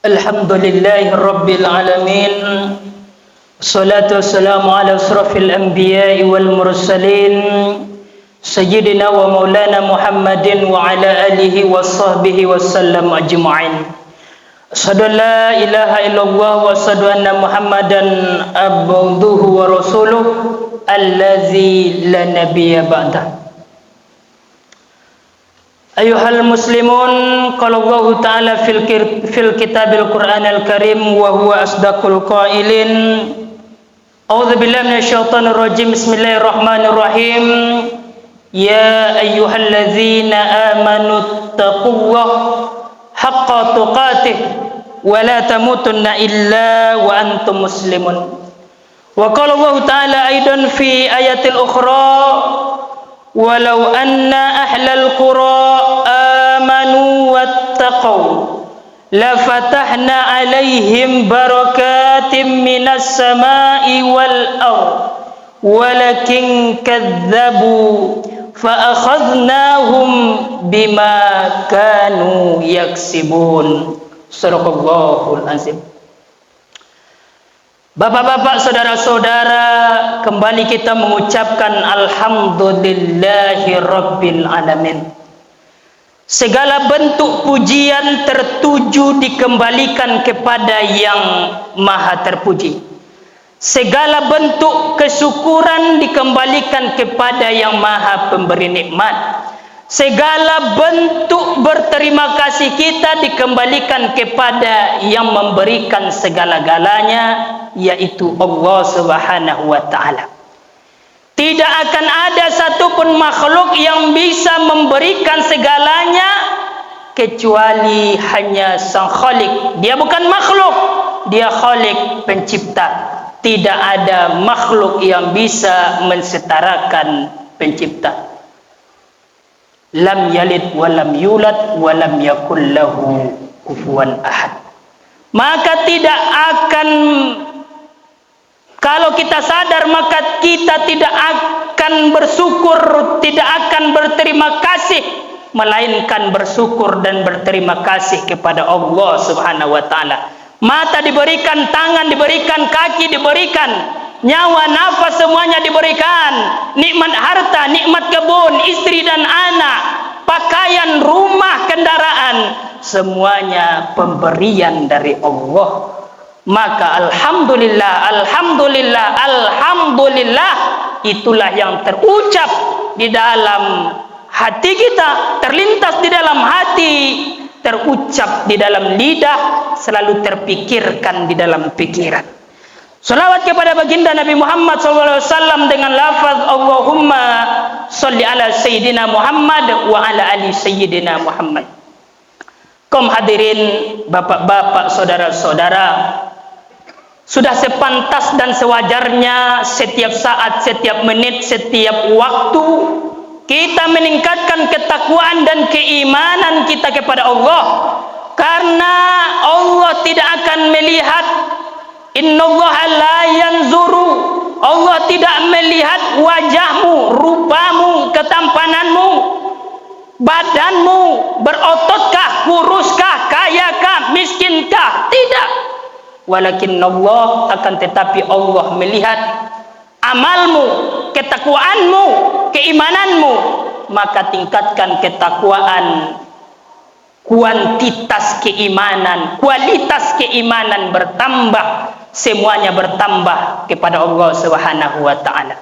Alhamdulillahi Rabbil Alamin. Salatu wassalamu ala asrafil anbiya'i wal mursalin Sayyidina wa maulana Muhammadin wa ala alihi wa sahbihi wassallam ajma'in. Asyhadu an la ilaha illallah wa asyhadu anna Muhammadan abduhu wa rasuluh allazi la nabiyya ba'dah. Ayuhal muslimun, qala Allah Ta'ala fil kitabil Qur'anil Karim wa huwa asdaqul qailin. A'udzu billahi minasyaitonir rajim. Bismillahirrahmanirrahim. Ya ayyuhalladzina amanu taqullaha haqqa tuqatih wa la tamutunna illa wa antum muslimun. Wa qala Allah Ta'ala aidan fi ayatil ukhra, walau anna ahlal qura amanu wattaqaw la fatahna alaihim barakatim minas samai wal ard walakin kadzabu fa akhadnahum bima kanu yaksibun. Sadaqallahul azim. Bapak-bapak, saudara-saudara, kembali kita mengucapkan alhamdulillahi rabbil alamin. Segala bentuk pujian tertuju dikembalikan kepada yang maha terpuji. Segala bentuk kesyukuran dikembalikan kepada yang maha pemberi nikmat. Segala bentuk berterima kasih kita dikembalikan kepada yang memberikan segala-galanya, yaitu Allah Subhanahu wa Ta'ala. Tidak akan ada satupun makhluk yang bisa memberikan segalanya kecuali hanya Sang Khalik. Dia bukan makhluk, dia Khalik, pencipta. Tidak ada makhluk yang bisa mensetarakan pencipta. Lam yalid walam yulad walam yakul lahu kufuwan ahad. Maka tidak akan, kalau kita sadar, maka kita tidak akan bersyukur, tidak akan berterima kasih, melainkan bersyukur dan berterima kasih kepada Allah Subhanahu wa Ta'ala. Mata diberikan, tangan diberikan, kaki diberikan, nyawa, nafas semuanya diberikan, nikmat harta, nikmat kebun, istri dan anak, pakaian, rumah, kendaraan, semuanya pemberian dari Allah. Maka alhamdulillah, alhamdulillah, alhamdulillah, itulah yang terucap di dalam hati kita, terlintas di dalam hati, terucap di dalam lidah, selalu terpikirkan di dalam pikiran. Salawat kepada baginda Nabi Muhammad SAW dengan lafaz Allahumma salli ala Sayyidina Muhammad wa ala ali Sayyidina Muhammad. Kaum hadirin, bapak-bapak, saudara-saudara, sudah sepantas dan sewajarnya setiap saat, setiap menit, setiap waktu kita meningkatkan ketakwaan dan keimanan kita kepada Allah. Karena Allah tidak akan melihat, innallaha la yanzuru, Allah tidak melihat wajahmu, rupamu, ketampananmu, badanmu, berototkah, kuruskah, kayakah, miskinkah, tidak. Walakin Allah, akan tetapi Allah melihat amalmu, ketakwaanmu, keimananmu. Maka tingkatkan ketakwaan, kuantitas keimanan, kualitas keimanan bertambah, semuanya bertambah kepada Allah Subhanahu wa Ta'ala.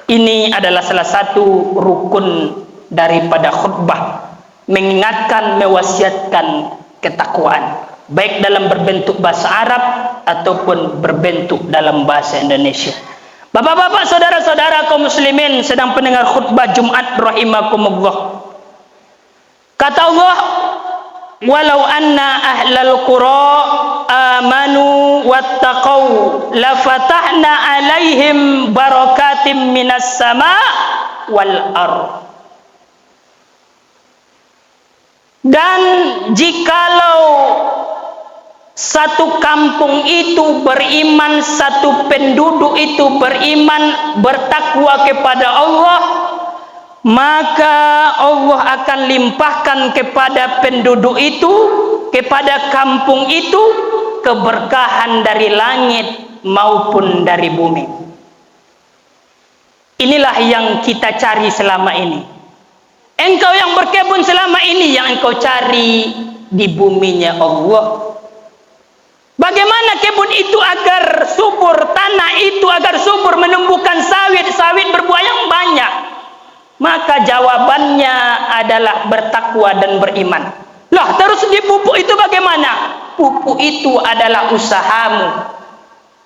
Ini adalah salah satu rukun daripada khutbah, mengingatkan, mewasiatkan ketakwaan, baik dalam berbentuk bahasa Arab ataupun berbentuk dalam bahasa Indonesia. Bapak-bapak, saudara-saudara kaum muslimin sedang pendengar khutbah Jumat rahimakumullah. Kata Allah, walau anna ahlal qura amanu wattaqau la fatahna alaihim barakatim minas sama wal ard. Dan jikalau satu kampung itu beriman, satu penduduk itu beriman, bertakwa kepada Allah, maka Allah akan limpahkan kepada penduduk itu, kepada kampung itu, keberkahan dari langit maupun dari bumi. Inilah yang kita cari selama ini. Engkau yang berkebun selama ini, yang engkau cari di buminya Allah. Bagaimana kebun itu agar subur, tanah itu agar subur, menumbuhkan sawit, sawit berbuah yang banyak? Maka jawabannya adalah bertakwa dan beriman. Lah, terus dipupuk itu bagaimana? Pupuk itu adalah usahamu.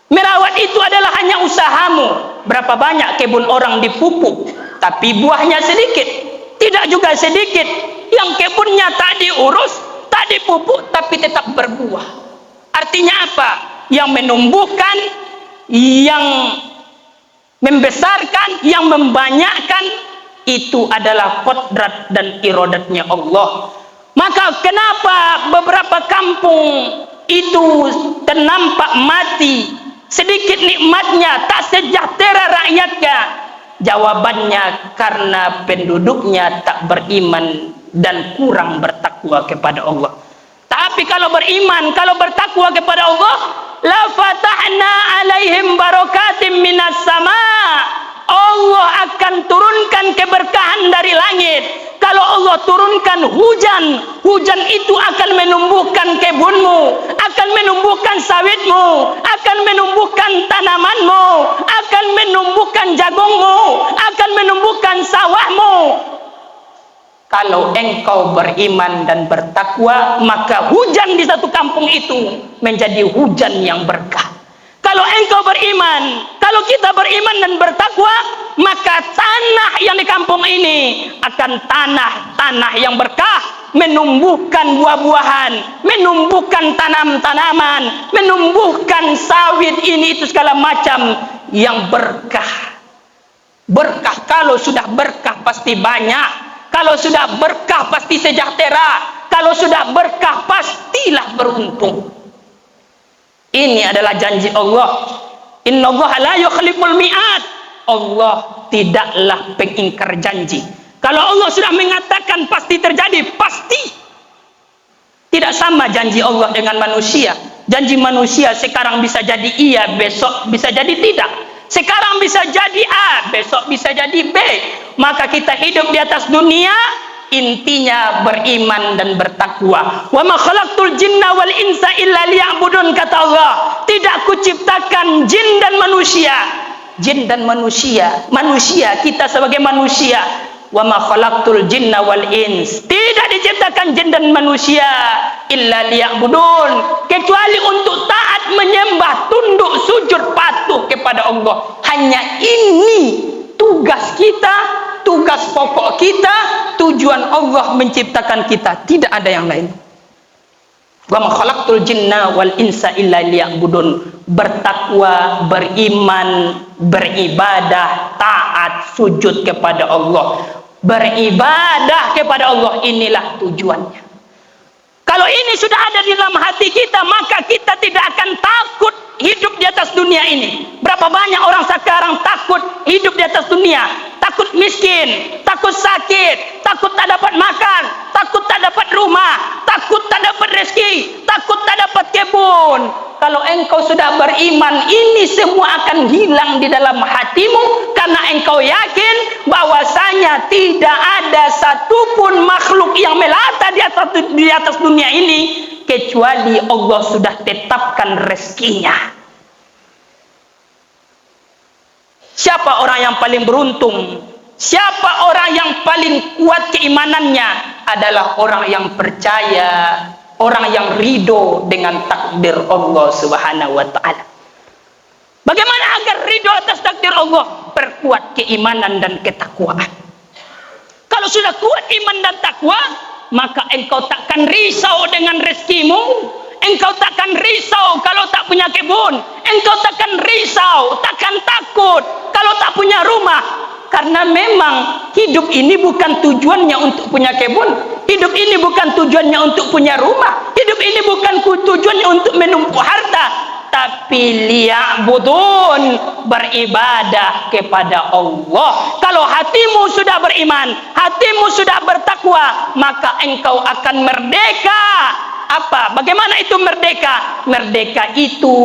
Merawat itu adalah hanya usahamu. Berapa banyak kebun orang dipupuk, tapi buahnya sedikit. Tidak juga sedikit yang kebunnya tak diurus, tak dipupuk, tapi tetap berbuah. Artinya apa? Yang menumbuhkan, yang membesarkan, yang membanyakkan, itu adalah kodrat dan iradatnya Allah. Maka kenapa beberapa kampung itu ternampak mati, sedikit nikmatnya, tak sejahtera rakyatnya? Jawabannya karena penduduknya tak beriman dan kurang bertakwa kepada Allah. Tapi kalau beriman, kalau bertakwa kepada Allah, la fatahna alaihim barakatim minas sama. Allah akan turunkan keberkahan dari langit. Kalau Allah turunkan hujan, hujan itu akan menumbuhkan kebunmu, akan menumbuhkan sawitmu, akan menumbuhkan tanamanmu, akan menumbuhkan jagungmu, akan menumbuhkan sawahmu. Kalau engkau beriman dan bertakwa, maka hujan di satu kampung itu menjadi hujan yang berkah. Kalau engkau beriman, kalau kita beriman dan bertakwa, maka tanah yang di kampung ini akan tanah yang berkah, menumbuhkan buah-buahan, menumbuhkan tanam-tanaman, menumbuhkan sawit ini itu segala macam yang berkah. Berkah, kalau sudah berkah pasti banyak. Kalau sudah berkah pasti sejahtera. Kalau sudah berkah pastilah beruntung. Ini adalah janji Allah. Innallaha la yukhliful mi'ad. Allah tidaklah pengingkar janji. Kalau Allah sudah mengatakan pasti terjadi, pasti. Tidak sama janji Allah dengan manusia. Janji manusia sekarang bisa jadi iya, besok bisa jadi tidak. Sekarang bisa jadi A, besok bisa jadi B. Maka kita hidup di atas dunia, intinya beriman dan bertakwa. Wa ma khalaqtul jinna wal insa illa liya'budun, kata Allah. Tidak kuciptakan jin dan manusia. Jin dan manusia, manusia, kita sebagai manusia. Wa ma khalaqtul jinna wal ins. Tidak diciptakan jin dan manusia illa liya'budun, kecuali untuk taat, menyembah, tunduk, sujud, patuh kepada Allah. Hanya ini tugas kita, tugas pokok kita, tujuan Allah menciptakan kita, tidak ada yang lain. Wa ma khalaqtul jinna wal insa illa liya'budun. Bertakwa, beriman, beribadah, taat, sujud kepada Allah. Beribadah kepada Allah, inilah tujuannya. Kalau ini sudah ada di dalam hati kita, maka kita tidak akan takut hidup di atas dunia ini. Berapa banyak orang sekarang takut hidup di atas dunia? Takut miskin, takut sakit, takut tak dapat makan, takut tak dapat rumah, takut tak dapat rezeki, takut tak dapat kebun. Kalau engkau sudah beriman, ini semua akan hilang di dalam hatimu, karena engkau yakin bahwasanya tidak ada satupun makhluk yang melata di atas dunia ini kecuali Allah sudah tetapkan rezekinya. Siapa orang yang paling beruntung? Siapa orang yang paling kuat keimanannya? Adalah orang yang percaya, orang yang ridho dengan takdir Allah Subhanahu wa ta'ala. Bagaimana agar ridho atas takdir Allah? Perkuat keimanan dan ketakwaan. Kalau sudah kuat iman dan takwa, maka engkau takkan risau dengan rezekimu. Engkau takkan risau kalau tak punya kebun. Engkau takkan risau, takkan takut kalau tak punya rumah. Karena memang hidup ini bukan tujuannya untuk punya kebun. Hidup ini bukan tujuannya untuk punya rumah. Hidup ini bukan tujuannya untuk menumpuk harta. tapi liya'budun, beribadah kepada Allah. Kalau hatimu sudah beriman, hatimu sudah bertakwa, maka engkau akan merdeka. Apa? Bagaimana itu merdeka? Merdeka itu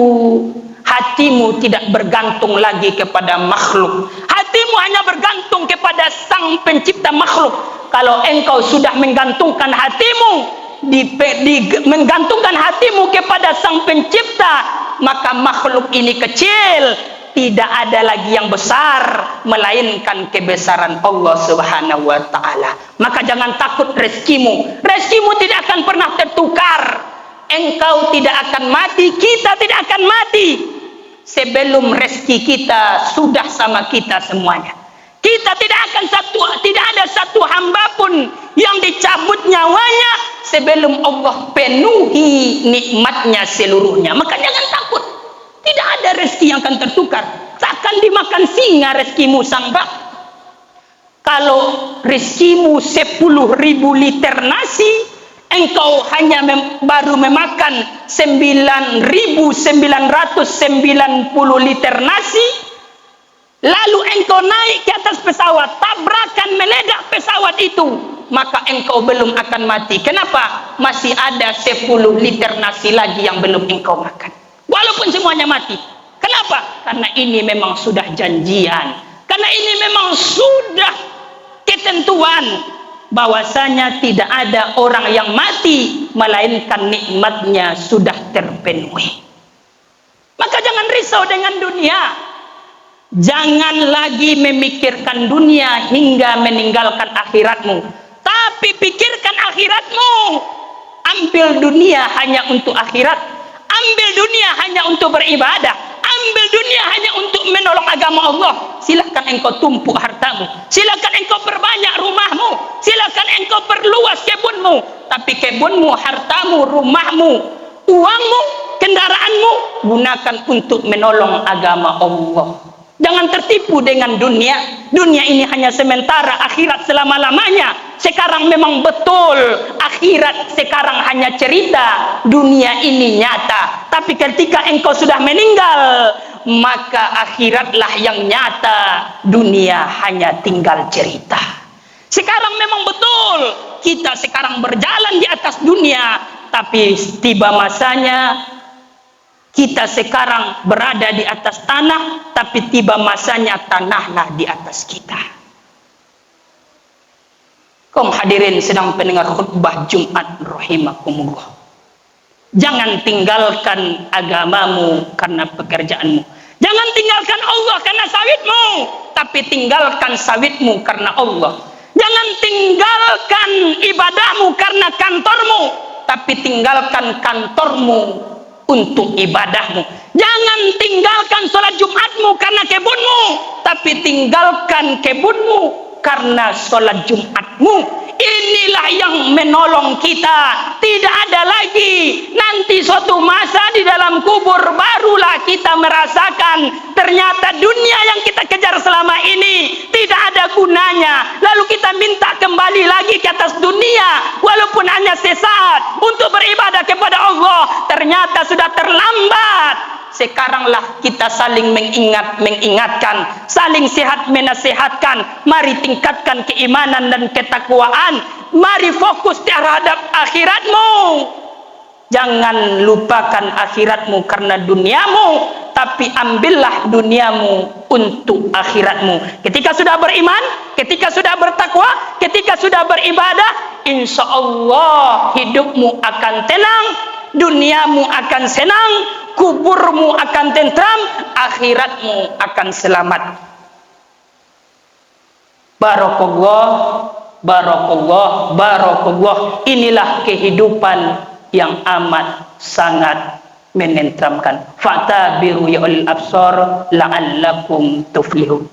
hatimu tidak bergantung lagi kepada makhluk. Hatimu hanya bergantung kepada Sang Pencipta makhluk. Kalau engkau sudah menggantungkan hatimu menggantungkan hatimu kepada Sang Pencipta, maka makhluk ini kecil, tidak ada lagi yang besar melainkan kebesaran Allah Subhanahu wa taala. Maka jangan takut rezekimu. Rezekimu tidak akan pernah tertukar. Engkau tidak akan mati, kita tidak akan mati sebelum rezeki kita sudah sama kita semuanya. Kita tidak ada satu hamba pun yang dicabut nyawanya sebelum Allah penuhi nikmatnya seluruhnya. Maka jangan takut. Tidak ada rezeki yang akan tertukar. Takkan dimakan singa rezekimu sang bab. Kalau rezekimu 10.000 liter nasi, engkau hanya baru memakan 9.990 liter nasi, lalu engkau naik ke atas pesawat, tabrakan meledak pesawat itu, maka engkau belum akan mati. Kenapa? Masih ada 10 liter nasi lagi yang belum engkau makan, walaupun semuanya mati. Kenapa? Karena ini memang sudah janjian, karena ini memang sudah ketentuan bahwasanya tidak ada orang yang mati melainkan nikmatnya sudah terpenuhi. Maka jangan risau dengan dunia. Jangan lagi memikirkan dunia hingga meninggalkan akhiratmu, tapi pikirkan akhiratmu. Ambil dunia hanya untuk akhirat, ambil dunia hanya untuk beribadah, ambil dunia hanya untuk menolong agama Allah. Silakan engkau tumpuk hartamu, silakan engkau perbanyak rumahmu, silakan engkau perluas kebunmu, tapi kebunmu, hartamu, rumahmu, uangmu, kendaraanmu gunakan untuk menolong agama Allah. Jangan tertipu dengan dunia. Dunia ini hanya sementara, akhirat selama-lamanya. Sekarang memang betul, akhirat sekarang hanya cerita, dunia ini nyata. Tapi ketika engkau sudah meninggal, maka akhiratlah yang nyata, dunia hanya tinggal cerita. Sekarang memang betul, kita sekarang berjalan di atas dunia, tapi tiba masanya kita sekarang berada di atas tanah, tapi tiba masanya tanahlah di atas kita. Kaum hadirin sedang pendengar khutbah Jumat rahimakumullah. Jangan tinggalkan agamamu karena pekerjaanmu. Jangan tinggalkan Allah karena sawitmu, tapi tinggalkan sawitmu karena Allah. Jangan tinggalkan ibadahmu karena kantormu, tapi tinggalkan kantormu untuk ibadahmu. Jangan tinggalkan sholat Jumatmu karena kebunmu, tapi tinggalkan kebunmu karena sholat Jumatmu. Inilah yang menolong kita. Tidak ada lagi nanti suatu masa di dalam kubur barulah kita merasakan ternyata dunia yang kita kejar selama ini tidak ada gunanya, lalu kita minta kembali lagi ke atas dunia walaupun hanya sesaat untuk beribadah kepada Allah. Ternyata sudah terlambat. Sekaranglah kita saling mengingatkan, saling sehat menasehatkan. Mari tingkatkan keimanan dan ketakwaan. Mari fokus terhadap akhiratmu. Jangan lupakan akhiratmu karena duniamu, tapi ambillah duniamu untuk akhiratmu. Ketika sudah beriman, ketika sudah bertakwa, ketika sudah beribadah, insya Allah hidupmu akan tenang, duniamu akan senang, kuburmu akan tentram, akhiratmu akan selamat. Barakallah, barakallah, barakallah. Inilah kehidupan yang amat sangat menentramkan. Fa'tabiru ya ulil absar la'allakum tuflihun.